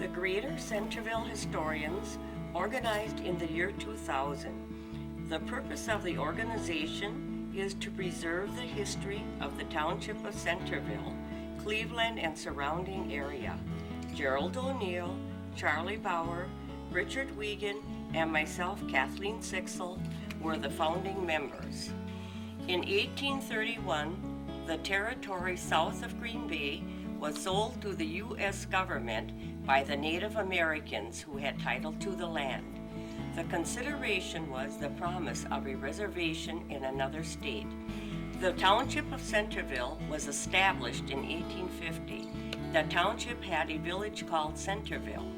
The Greater Centerville Historians organized in the year 2000. The purpose of the organization is to preserve the history of the Township of Centerville, Cleveland and surrounding area. Gerald O'Neill, Charlie Bauer, Richard Wiegand, and myself, Kathleen Hetzel, were the founding members. In 1831, the territory south of Green Bay was sold to the U.S. government by the Native Americans who had title to the land. The consideration was the promise of a reservation in another state. The Township of Centerville was established in 1850. The township had a village called Centerville.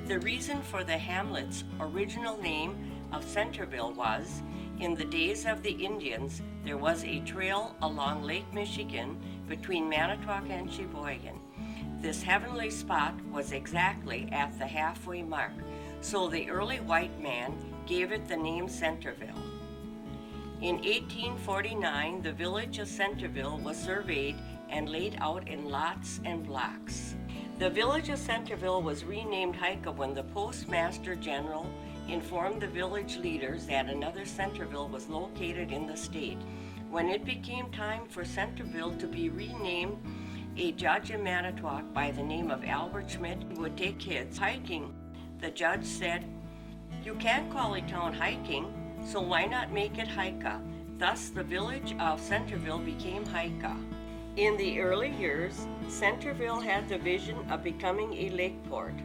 The reason for the hamlet's original name of Centerville was, in the days of the Indians, there was a trail along Lake Michigan between Manitowoc and Sheboygan. This heavenly spot was exactly at the halfway mark, so the early white man gave it the name Centerville. In 1849, the village of Centerville was surveyed and laid out in lots and blocks. The village of Centerville was renamed Hika when the Postmaster General informed the village leaders that another Centerville was located in the state. When it became time for Centerville to be renamed, a judge in Manitowoc by the name of Albert Schmidt would take kids hiking. The judge said, "You can't call a town hiking, so why not make it Hika?" Thus, the village of Centerville became Hika. In the early years, Centerville had the vision of becoming a lake port.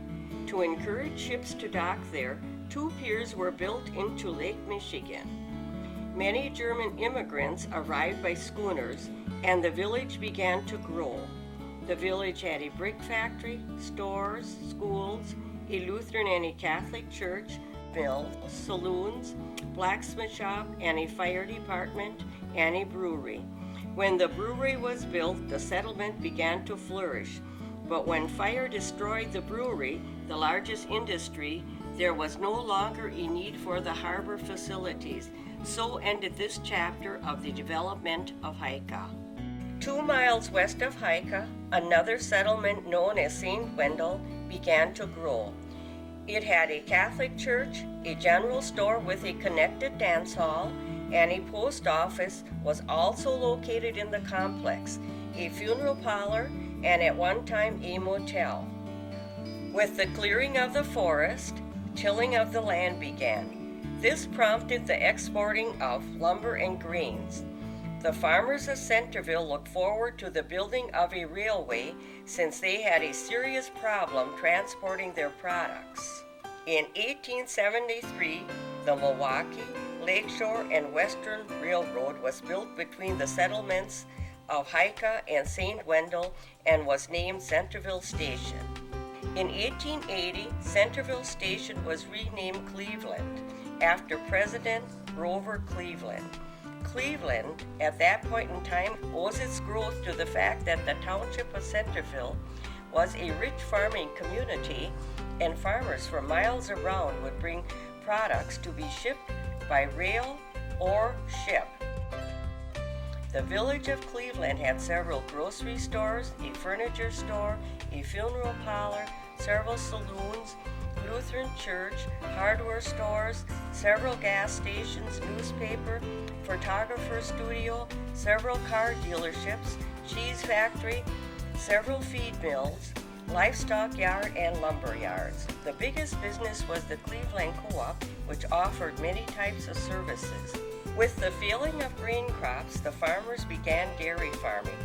To encourage ships to dock there, 2 piers were built into Lake Michigan. Many German immigrants arrived by schooners, and the village began to grow. The village had a brick factory, stores, schools, a Lutheran and a Catholic church, mills, saloons, blacksmith shop, and a fire department, and a brewery. When the brewery was built, the settlement began to flourish. But when fire destroyed the brewery, the largest industry, there was no longer a need for the harbor facilities. So ended this chapter of the development of Hika. 2 miles west of Hika, another settlement known as St. Wendel began to grow. It had a Catholic church, a general store with a connected dance hall, and a post office was also located in the complex, a funeral parlor, and at one time a motel. With the clearing of the forest, tilling of the land began. This prompted the exporting of lumber and grains. The farmers of Centerville looked forward to the building of a railway since they had a serious problem transporting their products. In 1873, the Milwaukee, Lakeshore, and Western Railroad was built between the settlements of Hika and St. Wendel and was named Centerville Station. In 1880, Centerville Station was renamed Cleveland after President Grover Cleveland. Cleveland, at that point in time, owes its growth to the fact that the Township of Centerville was a rich farming community, and farmers from miles around would bring products to be shipped by rail or ship. The village of Cleveland had several grocery stores, a furniture store, a funeral parlor, several saloons, Lutheran church, hardware stores, several gas stations, newspaper, photographer studio, several car dealerships, cheese factory, several feed mills, livestock yard, and lumber yards. The biggest business was the Cleveland Co-op, which offered many types of services. With the failing of grain crops, the farmers began dairy farming.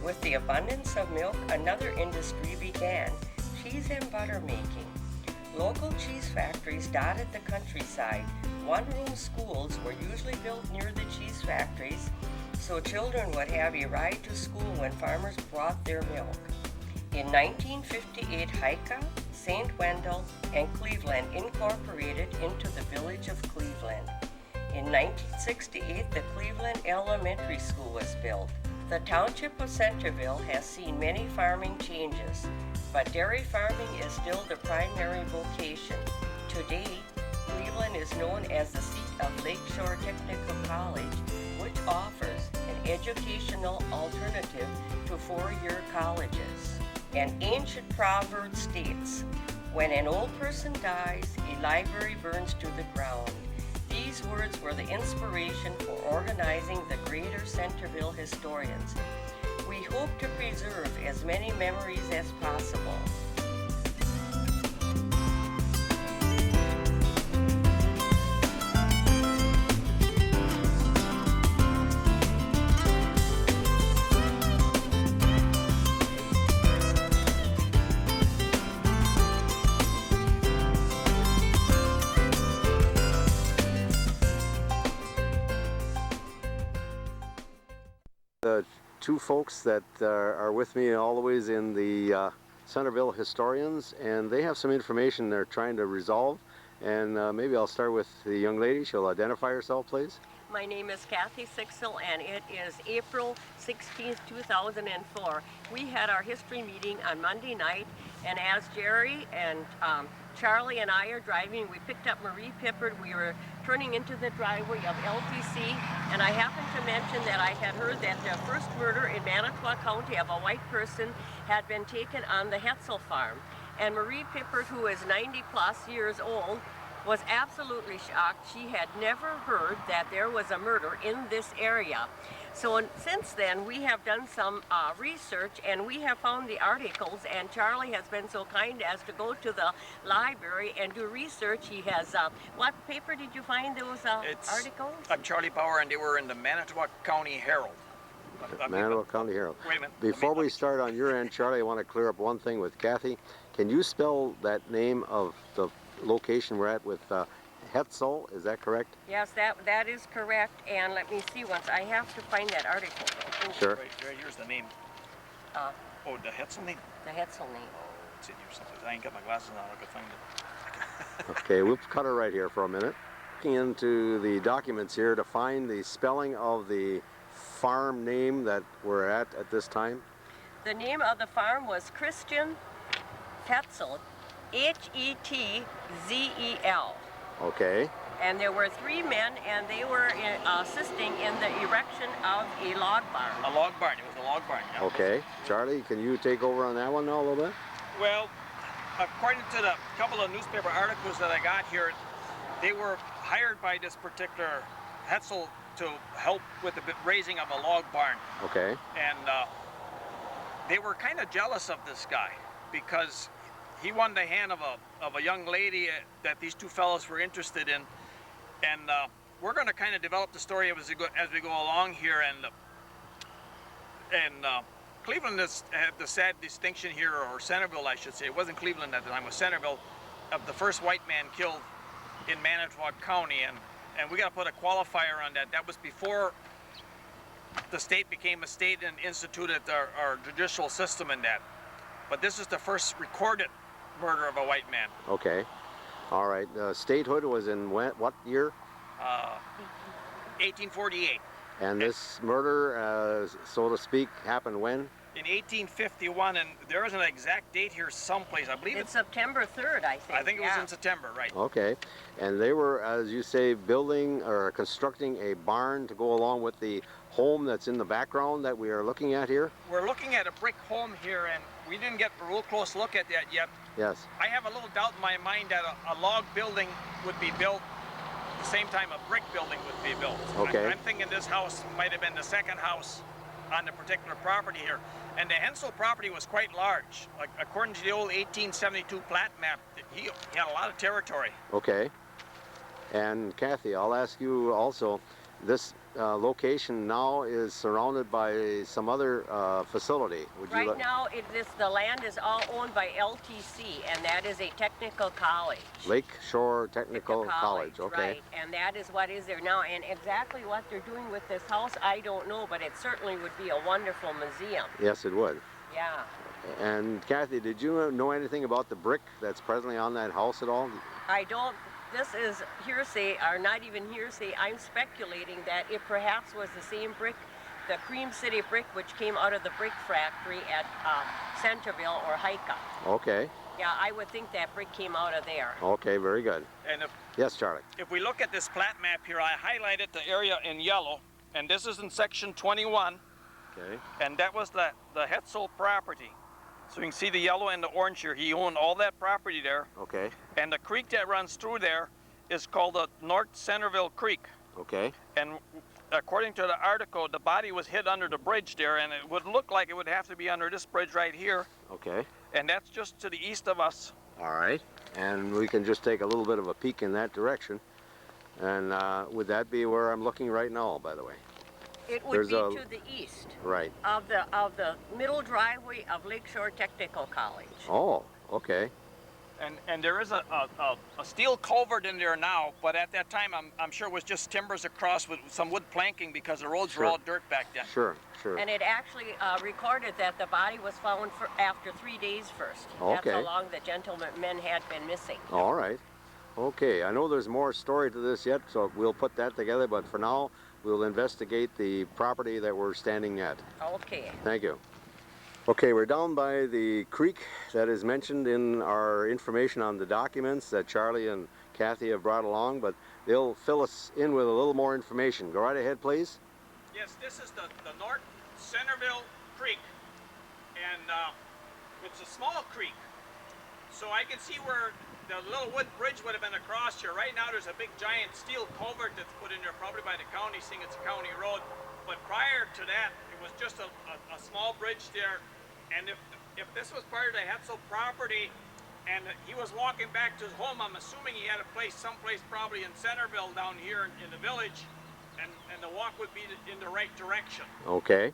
With the abundance of milk, another industry began, cheese and butter making. Local cheese factories dotted the countryside. One-room schools were usually built near the cheese factories, so children would have a ride to school when farmers brought their milk. In 1958, Hika, St. Wendel, and Cleveland incorporated into the village of Cleveland. In 1968, the Cleveland Elementary School was built. The Township of Centerville has seen many farming changes, but dairy farming is still the primary vocation. Today, Cleveland is known as the seat of Lakeshore Technical College, which offers an educational alternative to 4-year colleges. An ancient proverb states, When an old person dies, a library burns to the ground. These words were the inspiration for organizing the Greater Centerville Historians. We hope to preserve as many memories as possible. The two folks that are with me all the ways in the Centerville Historians, and they have some information they're trying to resolve. And maybe I'll start with the young lady. She'll identify herself, please. My name is Hetzel, and it is April 16th, 2004. We had our history meeting on Monday night, and as Jerry and Charlie and I are driving, we picked up Marie Pippard. We were turning into the driveway of LTC, and I happened to mention that I had heard that the first murder in Manitowoc County of a white person had been taken on the Hetzel farm. And Marie Pippard, who is 90 plus years old, was absolutely shocked. She had never heard that there was a murder in this area. So since then, we have done some research, and we have found the articles, and Charlie has been so kind as to go to the library and do research. He has, what paper did you find those articles? I'm Charlie Bauer, and they were in the Manitowoc County Herald. Manitowoc County Herald. Wait a minute. Before we start on your end, Charlie, I want to clear up one thing with Kathy. Can you spell that name of the location we're at with Hetzel? Is that correct? Yes, that is correct. And let me see once. I have to find that article. Sure. Right, here's the name. Uh, Oh, the Hetzel name? the Hetzel name. Oh, it's in here someplace. I ain't got my glasses on. I could find it. Okay, we'll cut her right here for a minute. Looking into the documents here to find the spelling of the farm name that we're at this time. The name of the farm was Christian Hetzel, Hetzel. Okay. And there were 3 men, and they were assisting in the erection of a log barn. A log barn. It was a log barn. Yeah. Okay. Charlie, can you take over on that one now a little bit? Well, according to the couple of newspaper articles that I got here, they were hired by this particular Hetzel to help with the raising of a log barn. Okay. And they were kind of jealous of this guy because he won the hand of a young lady that these two fellows were interested in, and we're going to kind of develop the story as we go along here. And Cleveland had the sad distinction here, or Centerville, I should say. It wasn't Cleveland at the time; it was Centerville, of the first white man killed in Manitowoc County, and we got to put a qualifier on that. That was before the state became a state and instituted our judicial system in that. But this is the first recorded murder of a white man. Okay. All right. Statehood was in what year? 1848. And this murder, so to speak, happened when? In 1851, and there is an exact date here someplace. I believe It's September 3rd, I think. I think it was in September, right? Okay. And they were, as you say, building or constructing a barn to go along with the home that's in the background that we are looking at here? We're looking at a brick home here, and we didn't get a real close look at that yet. Yes. I have a little doubt in my mind that a log building would be built at the same time a brick building would be built. Okay. I'm thinking this house might have been the second house on the particular property here. And the Hetzel property was quite large. Like, according to the old 1872 plat map, he had a lot of territory. Okay. And Kathy, I'll ask you also, this location now is surrounded by some other facility. Would you Right now, the land is all owned by LTC, and that is a technical college. Lake Shore Technical College. Okay. Right, and that is what is there now. And exactly what they're doing with this house, I don't know, but it certainly would be a wonderful museum. Yes, it would. Yeah. And Kathy, did you know anything about the brick that's presently on that house at all? I don't. This is hearsay, or not even hearsay. I'm speculating that it perhaps was the same brick, the Cream City brick, which came out of the brick factory at Centerville or Hika. Okay. Yeah, I would think that brick came out of there. Okay, very good. And yes, Charlie. if we look at this plat map here, I highlighted the area in yellow, and this is in section 21, Okay. and that was the Hetzel property. So you can see the yellow and the orange here. He owned all that property there. Okay. And the creek that runs through there is called the North Centerville Creek. Okay. And according to the article, the body was hid under the bridge there, and it would look like it would have to be under this bridge right here. Okay. And that's just to the east of us. All right. And we can just take a little bit of a peek in that direction. And would that be where I'm looking right now, by the way? It would be to the east. Right. Of the middle driveway of Lakeshore Technical College. Oh, okay. And there is a steel culvert in there now, but at that time I'm sure it was just timbers across with some wood planking because the roads were all dirt back then. Sure, sure. And it actually recorded that the body was found after 3 days first. Okay. That's how long the gentlemen had been missing. All right. Okay, I know there's more story to this yet, so we'll put that together, but for now, we'll investigate the property that we're standing at. Okay. Thank you. Okay, we're down by the creek that is mentioned in our information on the documents that Charlie and Kathy have brought along, but they'll fill us in with a little more information. Go right ahead, please. Yes, this is the North Centerville Creek, and it's a small creek. So I can see where the little wood bridge would have been across here. Right now there's a big giant steel culvert that's put in there probably by the county, seeing it's a county road. But prior to that, it was just a small bridge there. And if this was part of the Hetzel property and he was walking back to his home, I'm assuming he had a place someplace probably in Centerville down here in the village, and the walk would be in the right direction. Okay.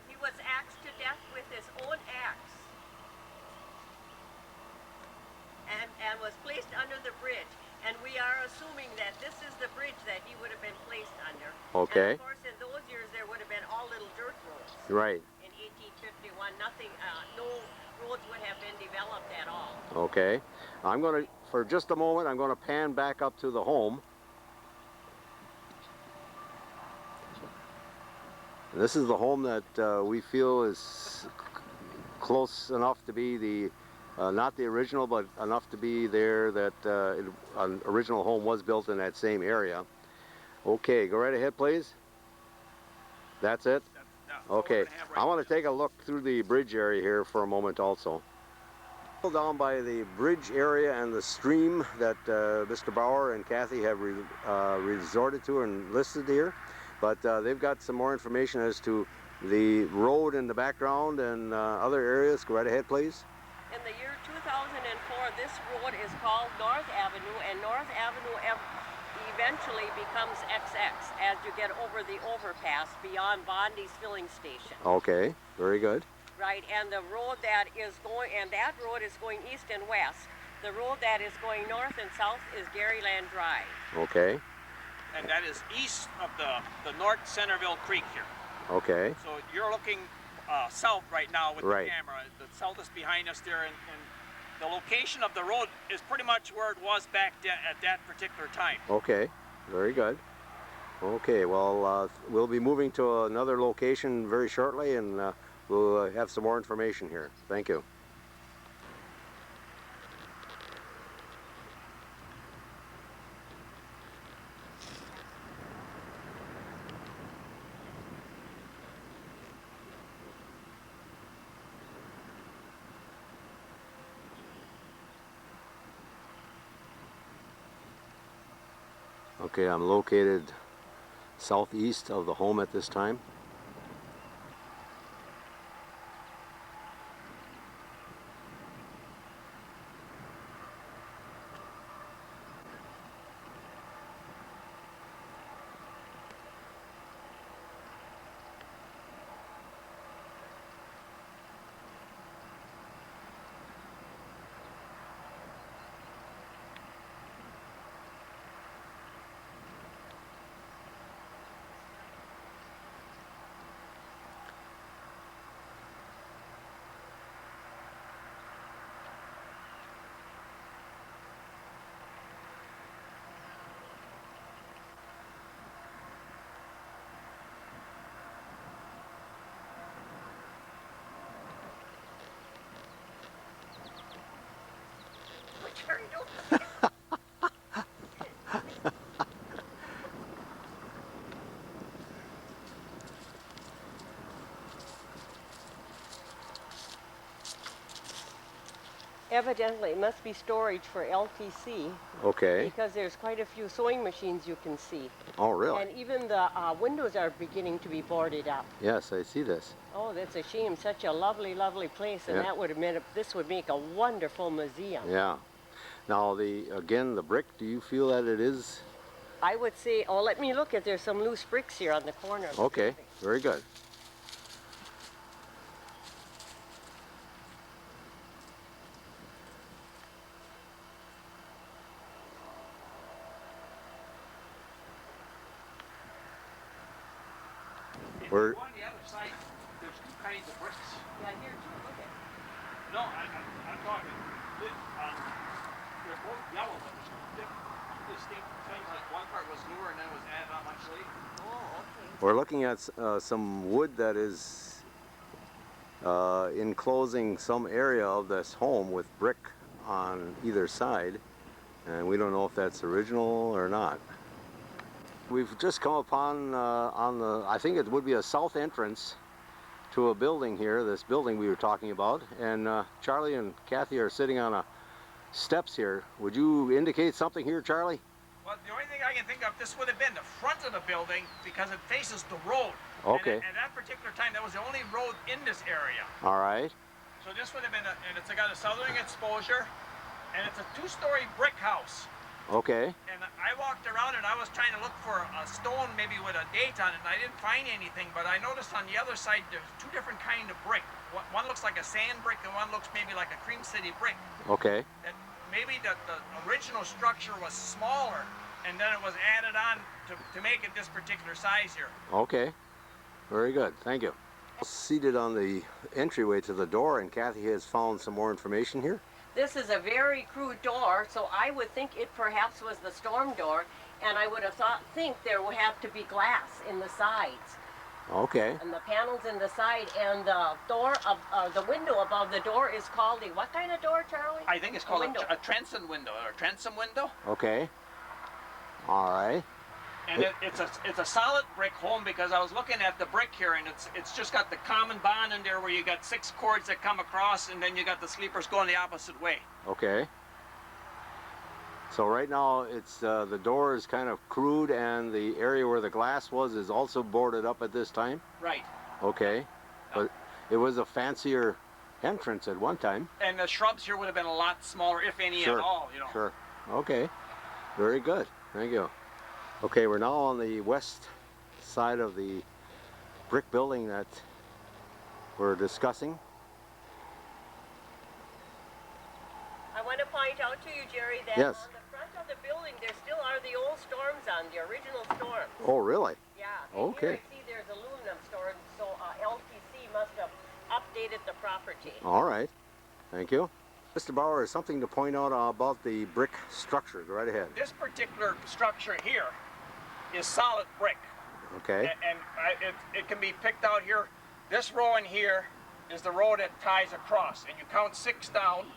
He was axed to death with his own axe. And was placed under the bridge. And we are assuming that this is the bridge that he would have been placed under. Okay. And of course, in those years, there would have been all little dirt roads. Right. In 1851, nothing, no roads would have been developed at all. Okay. I'm going to, for just a moment, I'm going to pan back up to the home. And this is the home that we feel is close enough to be the not the original, but enough to be there that an original home was built in that same area. Okay, go right ahead, please. That's it? Okay, I want to take a look through the bridge area here for a moment also. Down by the bridge area and the stream that Mr. Bauer and Kathy have resorted to and listed here, but they've got some more information as to the road in the background and other areas. Go right ahead, please. In the year 2004, this road is called North Avenue, and North Avenue eventually becomes XX as you get over the overpass beyond Bondi's filling station. Okay, very good. Right, and the road that is going, and that road is going east and west. The road that is going north and south is Garyland Drive. Okay. And that is east of the North Centerville Creek here. Okay. So you're looking south right now with Right. the camera. The south is behind us there, and the location of the road is pretty much where it was back at that particular time. Okay, very good. Okay, well, we'll be moving to another location very shortly, and we'll have some more information here. Thank you. Okay, I'm located southeast of the home at this time. Evidently, it must be storage for LTC Okay. because there's quite a few sewing machines you can see. Oh, really? And even the windows are beginning to be boarded up. Yes, I see this. Oh, that's a shame. Such a lovely, lovely place, and Yeah. that would have made this would make a wonderful museum. Yeah. Now, again, the brick, do you feel that it is? I would say, oh, let me look at, there's some loose bricks here on the corner. Okay, very good. We're, On the other side, there's two kinds of bricks. Yeah, here too, look at. No, I'm talking, they're both yellow, but there's two distinct things. Like one part was newer and then was added on much later. Oh, okay. we're looking at some wood that is enclosing some area of this home with brick on either side, and we don't know if that's original or not. We've just come upon I think it would be a south entrance to a building here, this building we were talking about, and Charlie and Kathy are sitting on steps here. Would you indicate something here, Charlie? Well, the only thing I can think of, this would have been the front of the building because it faces the road. Okay. And at that particular time, that was the only road in this area. All right. So this would have been, and it's got a southern exposure, and it's a two-story brick house. Okay. And I walked around and I was trying to look for a stone maybe with a date on it, and I didn't find anything, but I noticed on the other side there's two different kind of brick. One looks like a sand brick and one looks maybe like a Cream City brick. Okay. And maybe the original structure was smaller and then it was added on to make it this particular size here. Okay. Very good. Thank you. Seated on the entryway to the door, and Kathy has found some more information here. This is a very crude door, so I would think it perhaps was the storm door, and I would have think there would have to be glass in the sides, Okay. and the panels in the side, and the door of the window above the door is called a what kind of door, Charlie? I think it's called window. a transom window or a transom window. Okay. All right. And it's a solid brick home because I was looking at the brick here, and it's just got the common bond in there where you got 6 cords that come across, and then you got the sleepers going the opposite way. Okay. So right now it's the door is kind of crude, and the area where the glass was is also boarded up at this time. Right. Okay. But it was a fancier entrance at one time. And the shrubs here would have been a lot smaller, if any Sure. at all, you know. Sure. Okay. Very good. Thank you. Okay, we're now on the west side of the brick building that we're discussing. I want to point out to you, Jerry, that Yes. on the front of the building there still are the old storms on, the original storms. Oh, really? Yeah. And Okay. here I see there's aluminum storage, so LTC must have updated the property. All right. Thank you. Mr. Bauer has something to point out about the brick structure. Go right ahead. This particular structure here is solid brick. Okay. And it can be picked out here. This row in here is the row that ties across, and you count 6 down.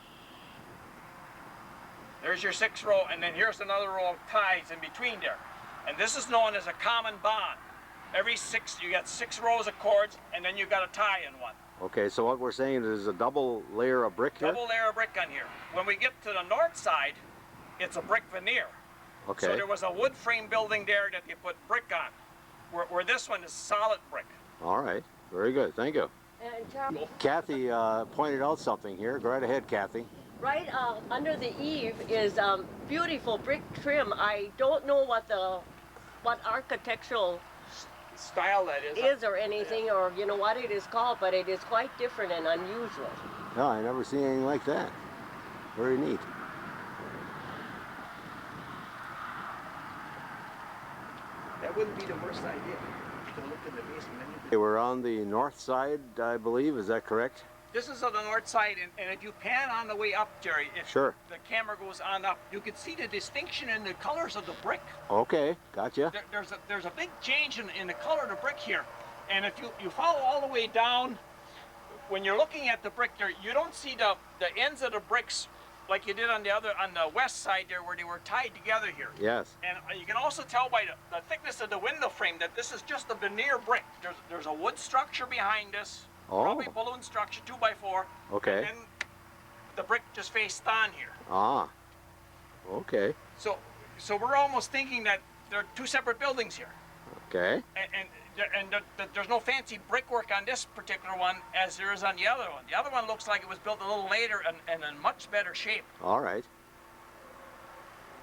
There's your 6th row, and then here's another row of ties in between there. And this is known as a common bond. Every 6, you got 6 rows of cords, and then you got a tie in one. Okay, so what we're saying is a double layer of brick here? Double layer of brick on here. When we get to the north side, it's a brick veneer. Okay. So there was a wood frame building there that they put brick on, where this one is solid brick. All right. Very good. Thank you. And Charlie, Kathy pointed out something here. Go right ahead, Kathy. right under the eave is beautiful brick trim. I don't know what architectural Style that is or anything, or you know what it is called, but it is quite different and unusual. No, I never seen anything like that. Very neat. That wouldn't be the worst idea to look in the basement. Okay, we're on the north side, I believe. Is that correct? This is on the north side, and if you pan on the way up, Jerry, if Sure. the camera goes on up, you can see the distinction in the colors of the brick. Okay, gotcha. There's a big change in the color of the brick here, and if you follow all the way down, when you're looking at the brick there, you don't see the ends of the bricks like you did on the west side there where they were tied together here. Yes. And you can also tell by the thickness of the window frame that this is just a veneer brick. There's a wood structure behind this, Oh. probably balloon structure, 2x4. Okay. And then the brick just faced on here. Ah, okay, So we're almost thinking that there are two separate buildings here. okay, There's no fancy brickwork on this particular one as there is on the other one. The other one looks like it was built a little later and in much better shape. all right.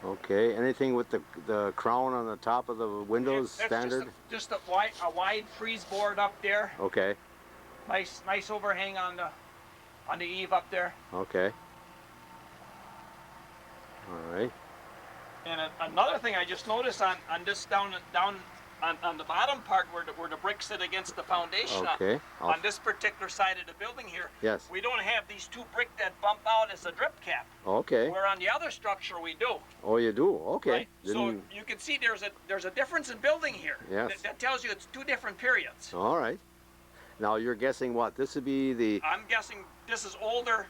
Okay, anything with the crown on the top of the windows That's standard? Just a wide frieze board up there. Okay, Nice overhang on the eave up there. okay. All right, And another thing I just noticed on this down on the bottom part where the bricks sit against the foundation okay. on this particular side of the building here, Yes. we don't have these two brick that bump out as a drip cap. Okay. Where on the other structure we do. Oh, you do? Okay. Right? So you can see there's a difference in building here. Yes. That tells you it's two different periods. All right. Now you're guessing what? This would be the... I'm guessing this is older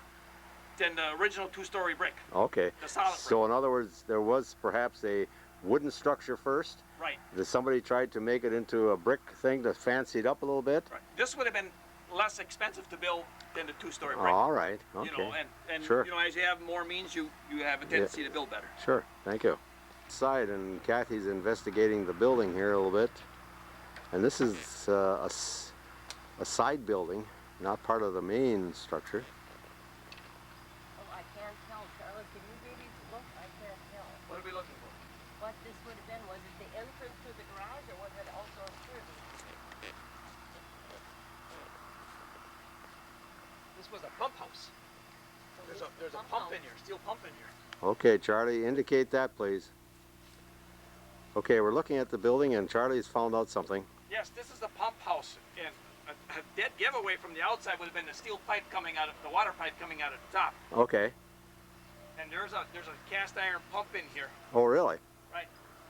than the original two-story brick. Okay. The solid brick. So in other words, there was perhaps a wooden structure first. Right. That somebody tried to make it into a brick thing to fancy it up a little bit. Right. This would have been less expensive to build than the two-story brick. All right. Okay. You know, and sure. you know, as you have more means, you have a tendency to build better. Sure. Thank you. Side, and Kathy's investigating the building here a little bit. And this is a side building, not part of the main structure. Oh, I can't tell. Charlotte, can you maybe look? I can't tell. What are we looking for? What this would have been, was it the entrance to the garage or was it also a prison? This was a pump house. There's a pump in here, steel pump in here. Okay, Charlie, indicate that, please. Okay, we're looking at the building, and Charlie's found out something. Yes, this is the pump house, and a dead giveaway from the outside would have been the steel pipe coming out of the water pipe coming out at the top. Okay. And there's a cast iron pump in here, Oh, really? right?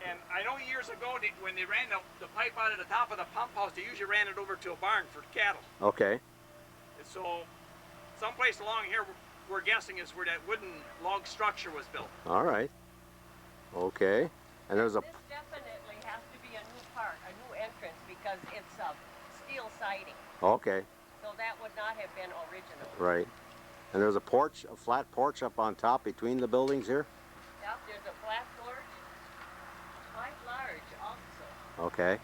And I know years ago when they ran the pipe out of the top of the pump house, they usually ran it over to a barn for cattle. Okay. And so, someplace along here, we're guessing is where that wooden log structure was built. All right. Okay. And there's a... This definitely has to be a new part, a new entrance, because it's steel siding. Okay. So that would not have been original. Right. And there's a porch, a flat porch up on top between the buildings here? Yep, there's a flat porch, quite large also. Okay.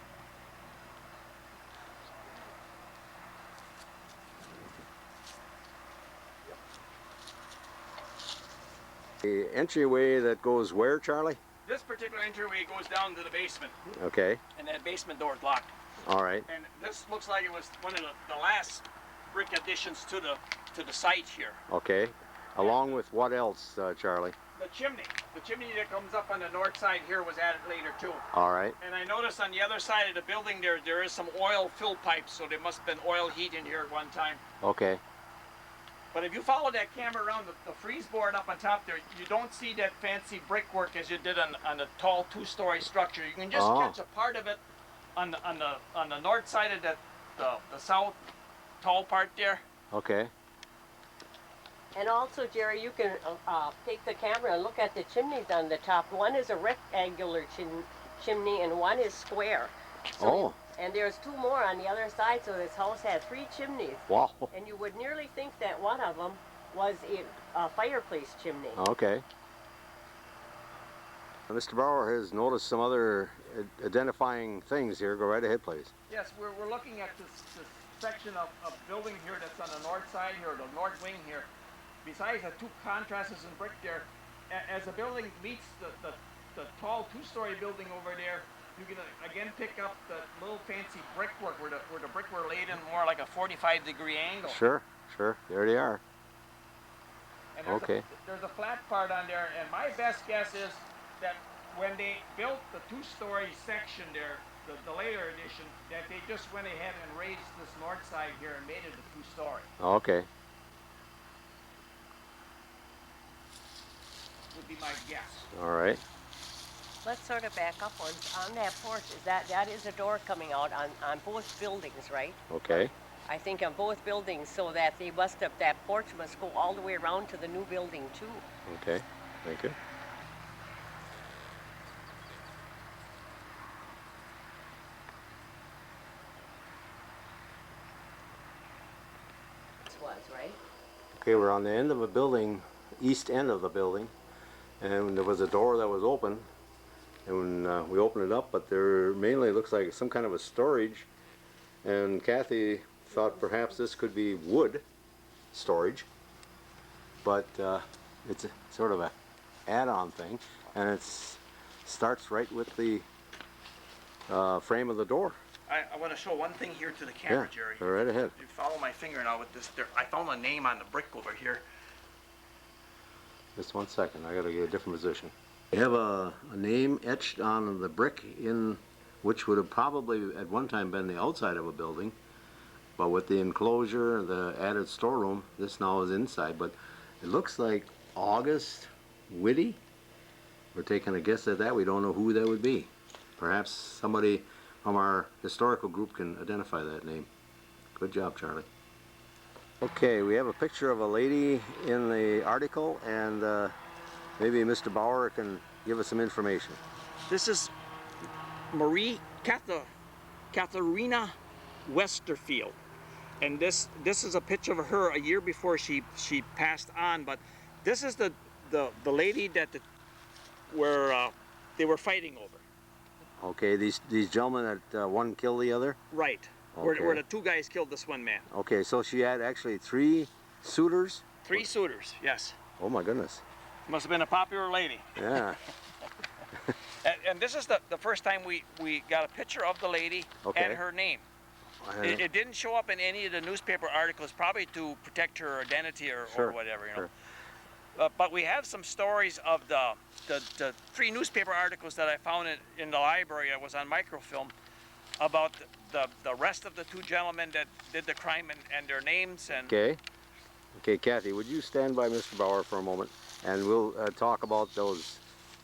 The entryway that goes where, Charlie? This particular entryway goes down to the basement, Okay. and that basement door is locked. All right. And this looks like it was one of the last brick additions to the site here. Okay. Along with what else, Charlie? The chimney that comes up on the north side here was added later too. All right. And I noticed on the other side of the building there is some oil fill pipes, so there must have been oil heat in here at one time. Okay. But if you follow that camera around the freeze board up on top there, you don't see that fancy brickwork as you did on the tall two-story structure. You can just catch a part of it on the north side of the south tall part there. Okay. And also, Jerry, you can take the camera and look at the chimneys on the top. One is a rectangular chimney and one is square. So and there's two more on the other side, so this house had 3 chimneys. Wow. And you would nearly think that one of them was a fireplace chimney. Okay. Mr. Bauer has noticed some other identifying things here. Go right ahead, please. Yes, we're looking at this section of building here that's on the north side here, the north wing here. Besides the 2 contrasts in brick there, as the building meets the tall 2-story building over there, you can again pick up the little fancy brickwork where the brick were laid in more like a 45-degree angle. Sure, sure. There they are. And there's Okay. there's a flat part on there, and my best guess is that when they built the 2-story section there, the later edition, that they just went ahead and raised this north side here and made it a 2-story. Okay. Would be my guess. All right. Let's sort of back up on that porch. That is a door coming out on both buildings, right? Okay. I think on both buildings, so that that porch must go all the way around to the new building too. Okay. Thank you. This was, right? Okay, we're on the end of a building, east end of the building, and there was a door that was open, and when we opened it up, but there mainly looks like some kind of a storage, and Kathy thought perhaps this could be wood storage, but it's a, sort of a add-on thing, and it starts right with the frame of the door. I want to show one thing here to the camera, Jerry. Go right ahead. You follow my finger now with this. I found a name on the brick over here. Just 1 second, I gotta get a different position. You have a name etched on the brick in which would have probably at one time been the outside of a building, but with the enclosure, the added storeroom, this now is inside, but it looks like August Whitty. We're taking a guess at that. We don't know who that would be. Perhaps somebody from our historical group can identify that name. Good job, Charlie. Okay, we have a picture of a lady in the article, and maybe Mr. Bauer can give us some information. This is Katharina Westerfield, and this is a picture of her a year before she passed on. But this is the lady that they were fighting over. Okay, these gentlemen that one killed the other? Right. Okay. Where the two guys killed this one man. Okay, so she had actually 3 suitors? 3 suitors, yes. Oh my goodness. Must have been a popular lady. Yeah. And this is the first time we got a picture of the lady and her name. It didn't show up in any of the newspaper articles, probably to protect her identity or whatever, you know. Sure. But we have some stories of the 3 newspaper articles that I found in the library. I was on microfilm about the rest of the 2 gentlemen that did the crime and their names. And Okay, Kathy, would you stand by Mr. Bauer for a moment, and we'll talk about those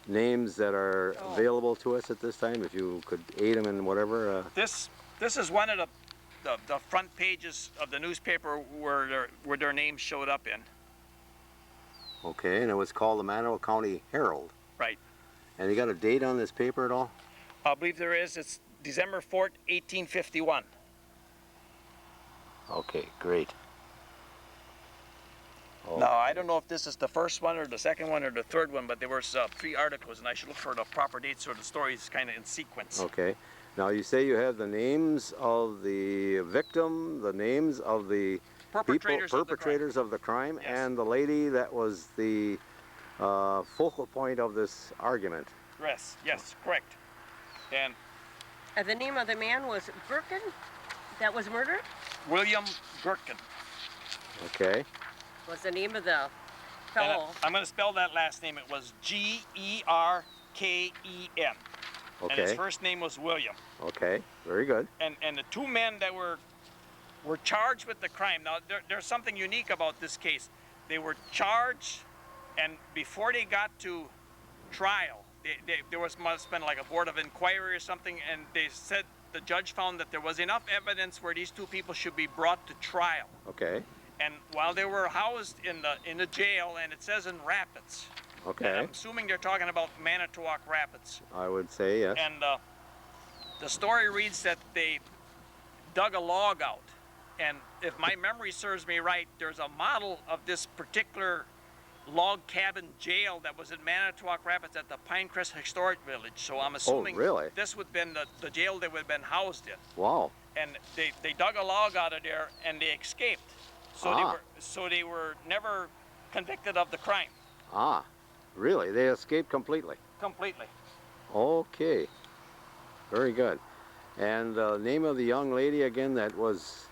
names that are available to us at this time, if you could aid them in whatever. This is one of the front pages of the newspaper where their names showed up in. Okay, and it was called the Manitowoc County Herald. Right. And you got a date on this paper at all? I believe there is. It's December 4th, 1851. Okay, great. Oh. Now, I don't know if this is the first one or the second one or the third one, but there were 3 articles, and I should look for the proper dates so the story is kind of in sequence. Okay. Now, you say you have the names of the victim, the names of the perpetrators of the crime, yes, and the lady that was the focal point of this argument. Yes, correct. And the name of the man was Gherkin, that was murdered? William Gherkin. Okay. Was the name of the fellow. I'm going to spell that last name. It was Gerken. Okay. And his first name was William. Okay, very good. And the 2 men that were charged with the crime. Now, there's something unique about this case. They were charged, and before they got to trial, there must have been like a board of inquiry or something, and they said the judge found that there was enough evidence where these 2 people should be brought to trial. Okay. And while they were housed in the jail, and it says in Rapids. Okay. And I'm assuming they're talking about Manitowoc Rapids. I would say yes. And the story reads that they dug a log out. And if my memory serves me right, there's a model of this particular log cabin jail that was in Manitowoc Rapids at the Pinecrest Historic Village. So I'm assuming this would have been the jail they would have been housed in. Wow. And they dug a log out of there and they escaped. So they were never convicted of the crime. Ah, really? They escaped completely? Completely. Okay. Very good. And the name of the young lady again that was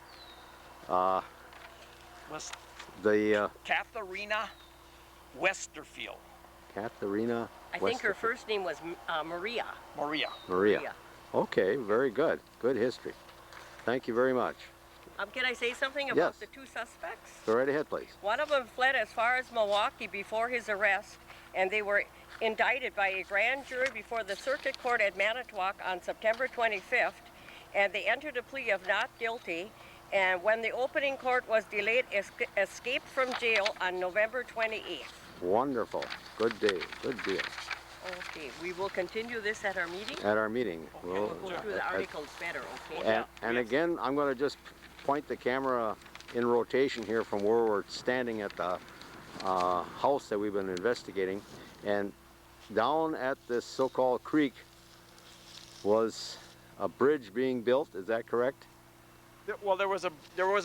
the Katharina Westerfield. Katharina I think her first name was Maria. Maria. Okay, very good. Good history. Thank you very much. Can I say something about the 2 suspects? Go right ahead, please. One of them fled as far as Milwaukee before his arrest, and they were indicted by a grand jury before the Circuit Court at Manitowoc on September 25th, and they entered a plea of not guilty, and when the opening court was delayed, escaped from jail on November 28th. Wonderful. Good day. Good deal. Okay, we will continue this at our meeting? At our meeting. Okay, we'll go through the articles better, okay? And again, I'm going to just point the camera in rotation here from where we're standing at the house that we've been investigating, and down at this so-called creek was a bridge being built. Is that correct? Well, there was a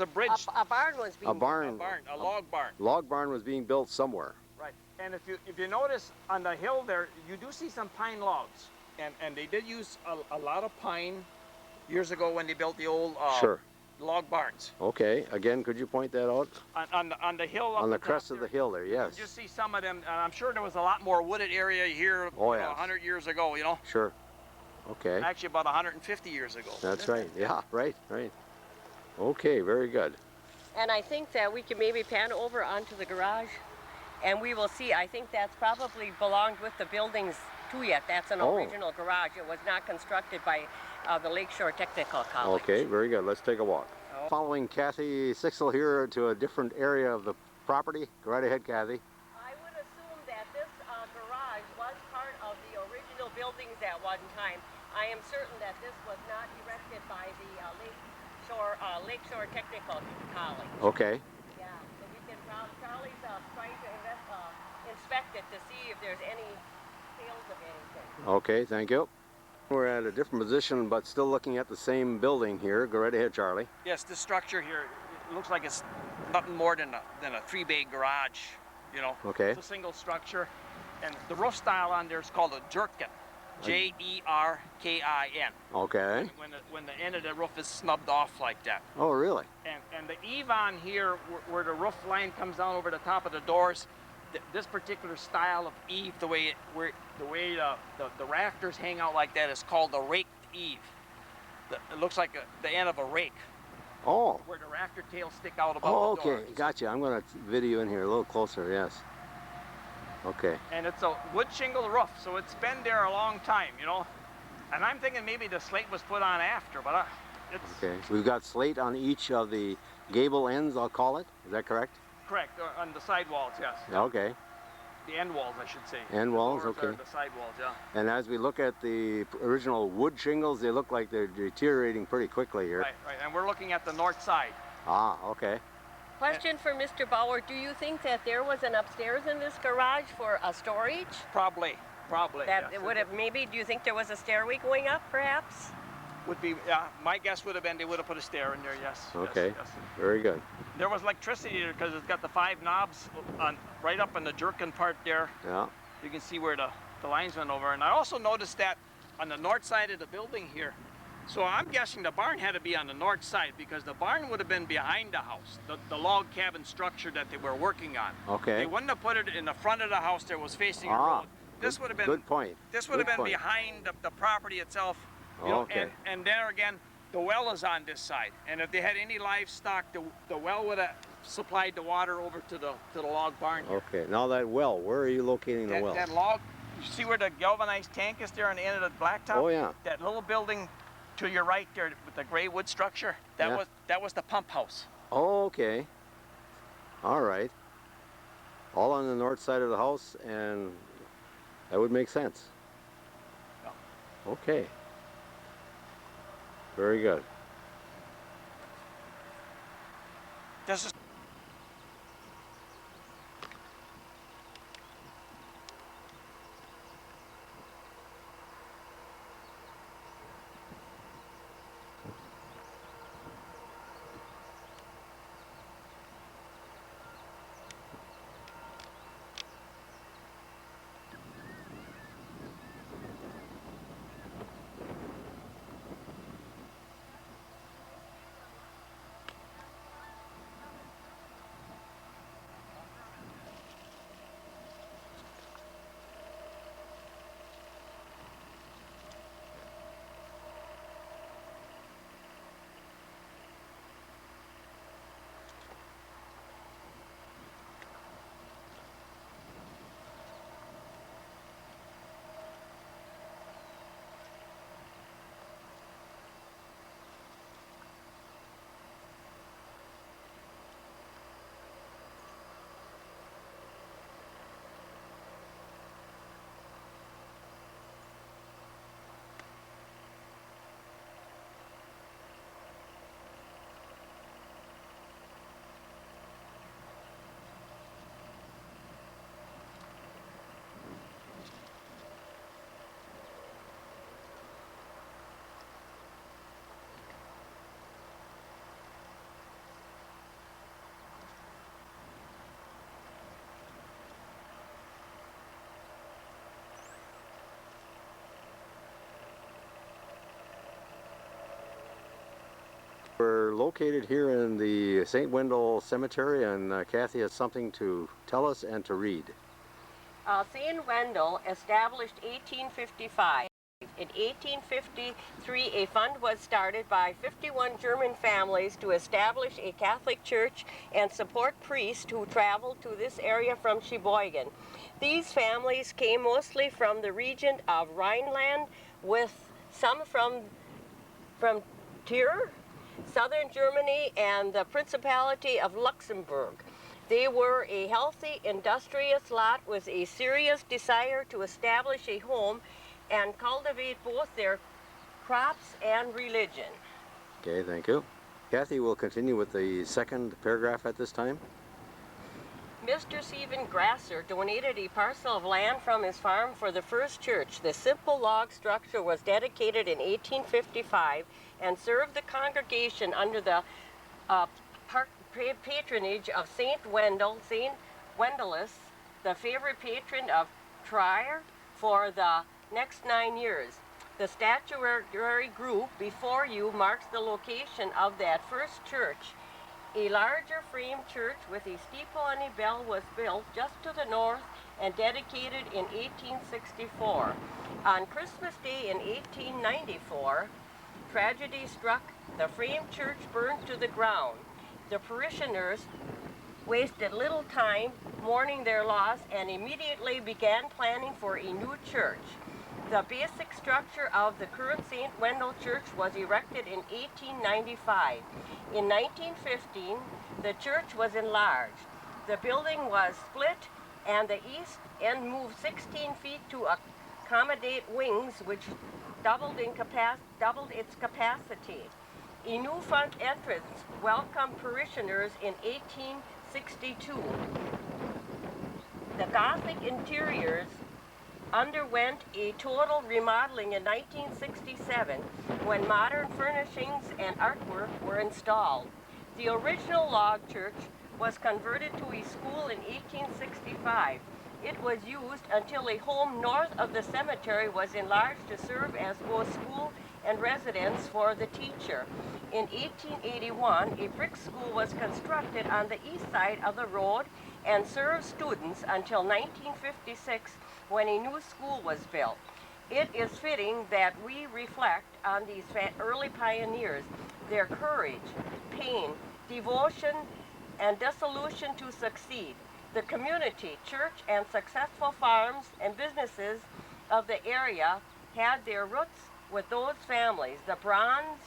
bridge. A barn was being A barn. A log barn. Log barn was being built somewhere. Right. And if you notice on the hill there, you do see some pine logs, and they did use a lot of pine years ago when they built the old Sure. log barns. Okay. Again, could you point that out? On the hill. Up On the top crest of there, the hill there. Yes. you just see some of them. And I'm sure there was a lot more wooded area here. Oh, you know, yes. 100 years ago. You know. Sure. Okay. Actually, about 150 years ago. That's right. Yeah. Right. Right. Okay. Very good. And I think that we can maybe pan over onto the garage, and we will see. I think that's probably belonged with the buildings too yet. That's an original garage. It was not constructed by the Lakeshore Technical College. Okay. Very good. Let's take a walk. Oh. Following Kathy Sixel here to a different area of the property. Go right ahead, Kathy. I would assume that this garage was part of the original buildings at one time. I am certain that this was not erected by the Lakeshore Technical College. Okay. Yeah, so we can, Charlie's trying to inspect it to see if there's any tales of anything. Okay. Thank you. We're at a different position, but still looking at the same building here. Go right ahead, Charlie. Yes, this structure here, it looks like it's nothing more than a three-bay garage, you know. Okay. It's a single structure, and the roof style on there is called a jerkin, Jerkin. Okay. When the end of the roof is snubbed off like that. Oh, really? And the eave on here, where the roof line comes down over the top of the doors, this particular style of eave, the way the rafters hang out like that, is called the raked eave. It looks like the end of a rake, Oh. where the rafter tails stick out above Oh, the door. okay. Gotcha. I'm going to video in here a little closer. Yes. Okay. And it's a wood shingle roof, so it's been there a long time, you know. And I'm thinking maybe the slate was put on after, but it's Okay. We've got slate on each of the gable ends, I'll call it. Is that correct? correct, on the side walls, yes. Okay. The end walls, I should say. End walls, The doors okay. are the side walls, yeah. And as we look at the original wood shingles, they look like they're deteriorating pretty quickly here. Right, right. And we're looking at the north side. Ah, okay. Question for Mr. Bauer, do you think that there was an upstairs in this garage for a storage? Probably. That yes. would have, maybe, do you think there was a stairway going up, perhaps? Would be, yeah, my guess would have been they would have put a stair in there, yes. Okay. Yes. Very good. There was electricity there because it's got the 5 knobs on right up in the jerkin part there. Yeah. You can see where the lines went over. And I also noticed that on the north side of the building here, so I'm guessing the barn had to be on the north side because the barn would have been behind the house, the log cabin structure that they were working on. Okay. They wouldn't have put it in the front of the house that was facing a Ah, road. This would have been good point. This would have Good been point. behind the property itself. You know, Okay. and there again, the well is on this side. And if they had any livestock, the well would have supplied the water over to the log barn here. Okay. Now that well, where are you locating the That, well? that log, you see where the galvanized tank is there on the end of the blacktop? Oh, yeah. That little building to your right there with the gray wood structure, Yeah. that was the pump house. Oh, okay. All right. All on the north side of the house, and that would make sense. Yeah. Okay. Very good. This is We're located here in the St. Wendel Cemetery, and Kathy has something to tell us and to read. St. Wendel, established 1855. In 1853, a fund was started by 51 German families to establish a Catholic church and support priests who traveled to this area from Sheboygan. These families came mostly from the region of Rhineland, with some from Trier, southern Germany, and the Principality of Luxembourg. They were a healthy, industrious lot with a serious desire to establish a home and cultivate both their crops and religion. Okay, thank you. Kathy will continue with the second paragraph at this time. Mr. Stephen Grasser donated a parcel of land from his farm for the first church. The simple log structure was dedicated in 1855 and served the congregation under the patronage of St. Wendel, St. Wendelis, the favorite patron of Trier, for the next 9 years. The statuary group before you marks the location of that first church. A larger frame church with a steeple and a bell was built just to the north and dedicated in 1864. On Christmas Day in 1894, tragedy struck. The frame church burned to the ground. The parishioners wasted little time mourning their loss and immediately began planning for a new church. The basic structure of the current St. Wendel Church was erected in 1895. In 1915, the church was enlarged. The building was split and the east end moved 16 feet to accommodate wings, which doubled its capacity. A new front entrance welcomed parishioners in 1862. The Gothic interiors underwent a total remodeling in 1967 when modern furnishings and artwork were installed. The original log church was converted to a school in 1865. It was used until a home north of the cemetery was enlarged to serve as both school and residence for the teacher. In 1881, a brick school was constructed on the east side of the road and served students until 1956, when a new school was built. It is fitting that we reflect on these early pioneers, their courage, pain, devotion, and dissolution to succeed. The community, church, and successful farms and businesses of the area had their roots with those families. The bronze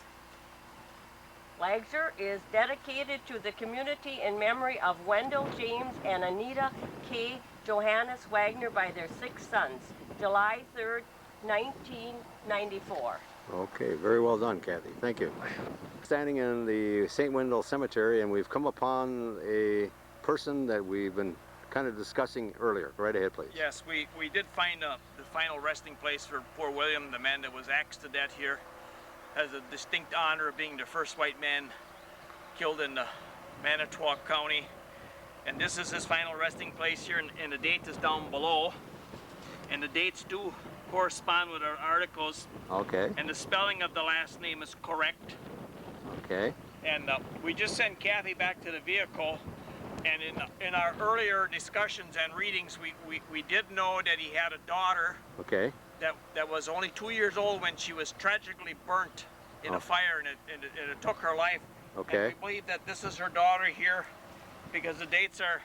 Lager is dedicated to the community in memory of Wendell James and Anita K. Johannes Wagner by their 6 sons, July 3rd, 1994. Okay, very well done, Kathy. Thank you. Standing in the St. Wendel Cemetery, and we've come upon a person that we've been kind of discussing earlier. Right ahead, please. Yes, we did find the final resting place for poor William, the man that was axed to death here. Has a distinct honor of being the first white man killed in Manitowoc County. And this is his final resting place here, and the date is down below. And the dates do correspond with our articles. Okay. And the spelling of the last name is correct. Okay. And we just sent Kathy back to the vehicle. And in our earlier discussions and readings, we did know that he had a daughter. Okay. That was only 2 years old when she was tragically burnt in a fire, and it took her life. Okay. And we believe that this is her daughter here, because the dates are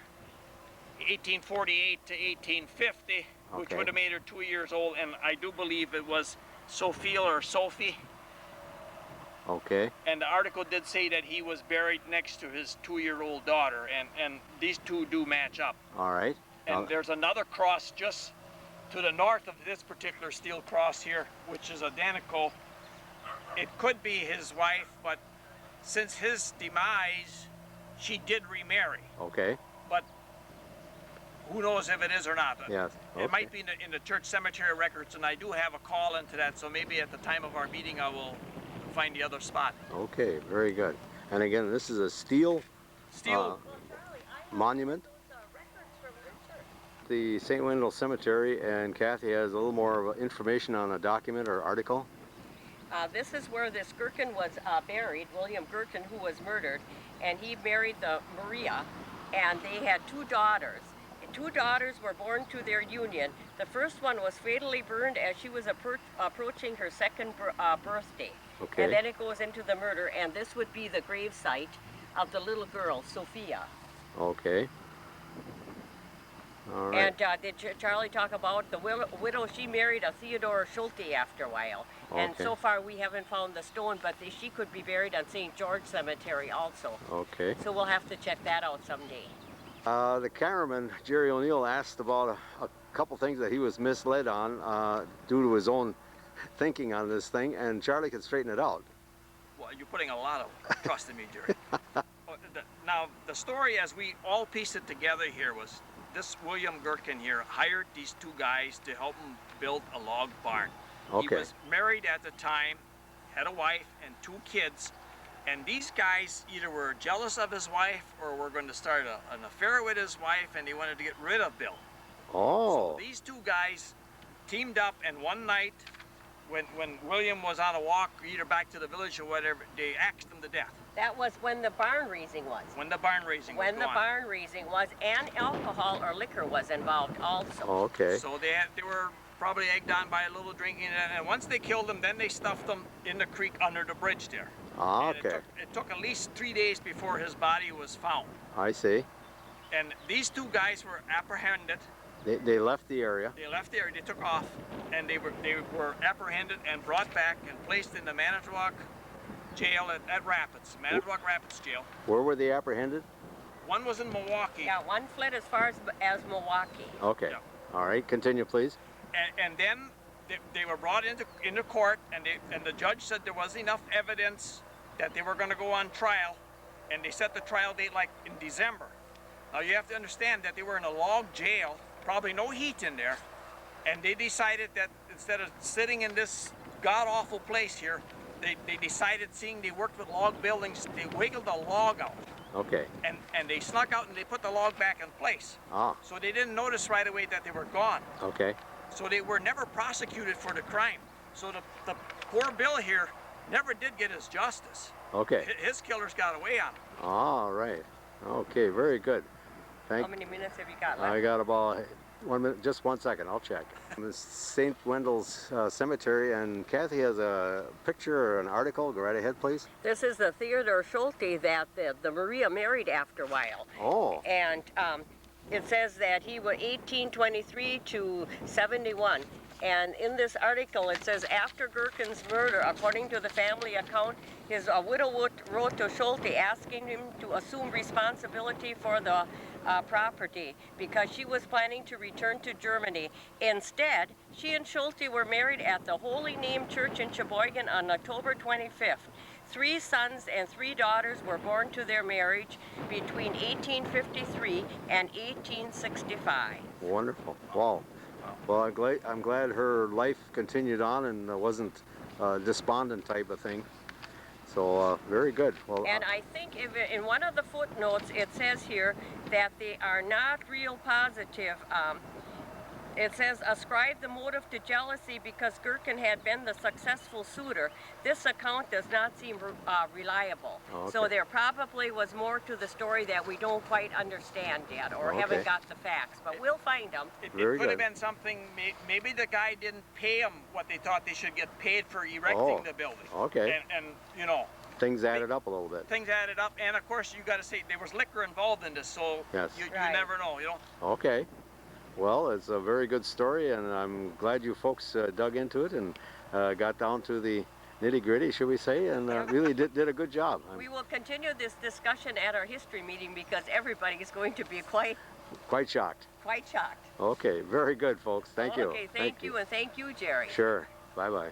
1848 to 1850, which Okay. would have made her 2 years old, and I do believe it was Sophia or Sophie. Okay. And the article did say that he was buried next to his 2-year-old daughter, and these two do match up. All right. And there's another cross just to the north of this particular steel cross here, which is identical. It could be his wife, but since his demise, she did remarry. Okay. But who knows if it is or not. Yes. Okay. It might be in the church cemetery records, and I do have a call into that, so maybe at the time of our meeting I will find the other spot. Okay, very good. And again, this is a steel monument. The St. Wendel Cemetery, and Kathy has a little more information on a document or article. This is where this Gherkin was buried, William Gherkin, who was murdered, and he married the Maria, and they had 2 daughters. 2 daughters were born to their union. The first one was fatally burned as she was approaching her 2nd birthday. Okay. And then it goes into the murder, and this would be the grave site of the little girl, Sophia. Okay. All right. And did Charlie talk about the widow? She married a Theodore Schulte after a while. And Okay. so far we haven't found the stone, but she could be buried on St. George Cemetery also. Okay. So we'll have to check that out someday. The cameraman, Jerry O'Neill, asked about a couple things that he was misled on due to his own thinking on this thing, and Charlie could straighten it out. Well, you're putting a lot of trust in me, Jerry. Now, the story as we all pieced it together here was this William Gherkin here hired these 2 guys to help him build a log barn. Okay. He was married at the time, had a wife and 2 kids, and these guys either were jealous of his wife or were going to start an affair with his wife, and they wanted to get rid of Bill. Oh. So these 2 guys teamed up, and one night when William was on a walk, either back to the village or whatever, they axed him to death. That was when the barn raising was. When the barn raising was When the going. barn raising was, and alcohol or liquor was involved also. Okay. So they were probably egged on by a little drinking, and once they killed him, then they stuffed him in the creek under the bridge there. Ah, And okay. it took at least 3 days before his body was found. I see. And these 2 guys were apprehended. They left the area. They left the area, they took off, and they were apprehended and brought back and placed in the Manitowoc jail at Rapids, Manitowoc Rapids jail. Where were they apprehended? One was in Milwaukee. Yeah, one fled as far as Milwaukee. Okay. Yeah. All right, continue, please. And then they were brought into court, and the judge said there was enough evidence that they were going to go on trial, and they set the trial date like in December. Now you have to understand that they were in a log jail, probably no heat in there, and they decided that instead of sitting in this god-awful place here, they decided, seeing they worked with log buildings, they wiggled a log out. Okay. And they snuck out and they put the log back in place. Ah. So they didn't notice right away that they were gone. Okay. So they were never prosecuted for the crime. So the poor Bill here never did get his justice. Okay. His killers got away on him. All right. Okay, very good. How many minutes have you got left? I got about 1 minute, just 1 second, I'll check. It's St. Wendel's Cemetery, and Kathy has a picture or an article. Go right ahead, please. This is the Theodore Schulte that the Maria married after a while. Oh. And it says that he was 1823 to 71. And in this article it says, after Gherkin's murder, according to the family account, his widow wrote to Schulte asking him to assume responsibility for the property because she was planning to return to Germany. Instead, she and Schulte were married at the Holy Name Church in Sheboygan on October 25th. 3 sons and 3 daughters were born to their marriage between 1853 and 1865. Wonderful. Wow. Well, I'm glad her life continued on and wasn't despondent type of thing. So very good. Well, And I think in one of the footnotes it says here that they are not real positive. It says, ascribe the motive to jealousy because Gherkin had been the successful suitor. This account does not seem reliable. Okay. So there probably was more to the story that we don't quite understand yet or Okay. haven't got the facts, but we'll find them. It Very could have good. been something, maybe the guy didn't pay them what they thought they should get paid for erecting the building. Okay. And you know, Things added up a little bit. things added up, and of course you got to say there was liquor involved in this, so Yes. you Right. never know, you know. Okay. Well, it's a very good story, and I'm glad you folks dug into it and got down to the nitty-gritty, should we say, and really did a good job. We will continue this discussion at our history meeting because everybody is going to be quite shocked. shocked. Okay, very good, folks. Thank you. Okay, thank you, and thank you, Jerry. Sure. Bye-bye.